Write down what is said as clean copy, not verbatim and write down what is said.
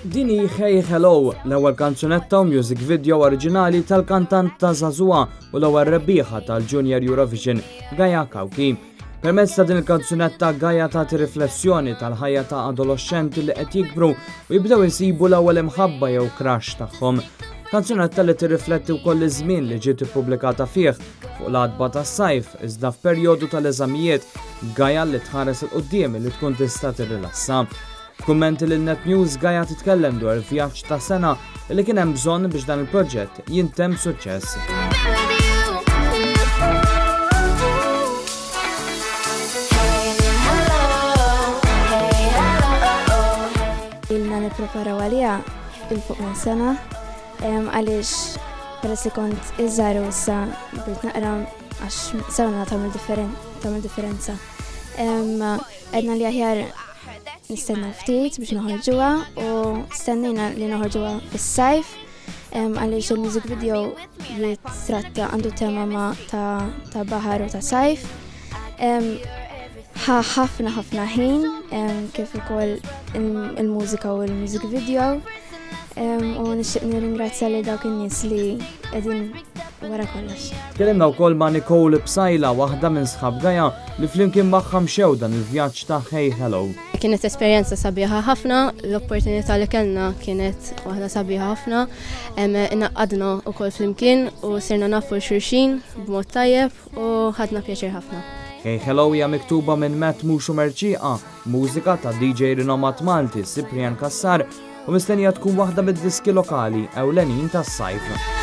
Dini Hey Hello, l-ewwel kanzunetta u music video oriġinali tal-kantant ta' Zazua u l-ewwel rebbieħa tal-Junior Eurovision Gaia Kawki. Permezz ta' din il-kanzunetta Gaia tagħti riflessjoni tal-ħajja ta' adolescenti li qed jikbru u jibdew isibu l-ewwel imħabba jew crush tagħhom. Kanzunetta li tirrifletti wkoll iż-żmien li ġiet ippubblikata fih fuq l-għadba tas-sajf iżda f'perjodu tal-eżamijiet Gaia li tħares il-qudiem li tkun tista' tirrilassa. Kummenti lil Net News Gaia titkellem dwar il-vjaġġ ta' sena li kien hemm bżonn biex dan il-proġett jintemm suċċess. Ilna nippreparaw għaliha il-fuq minn sena għaliex peress li kont iż-żgħar issa bdiet naqra għax sewna tagħmel differenza. Għedna li aħjar nistenna ftit biex noħorġuha u stennejna li noħorġuha fis-sajf għaliex il-music video jitratta għandu tema ta' baħar u ta' sajf. ħafna ħin kif ukoll il-mużika u l-music video u nixtieq nirringrazzja lil dawk in-nies li qegħdin wara kollox. Tkellimna wkoll ma' Nicole Bsajla, waħda minn sħab Gaia li flimkien magħha mxew dan il-vjaġġ ta' Hey Hello. Kienet esperjenza sabiħa ħafna, l-opportunità li kellna kienet waħda sabiħa ħafna. Inaqqadna wkoll flimkien u sirna nafu xulxin b'mod tajjeb u ħadna pjaċir ħafna. Hey Hello hija miktuba minn Matt Muxu Merċieqa, mużika ta' DJ rinomat Malti Cyprian Kassar u mistennija tkun waħda mid-diski lokali ewlenin tas-sajf.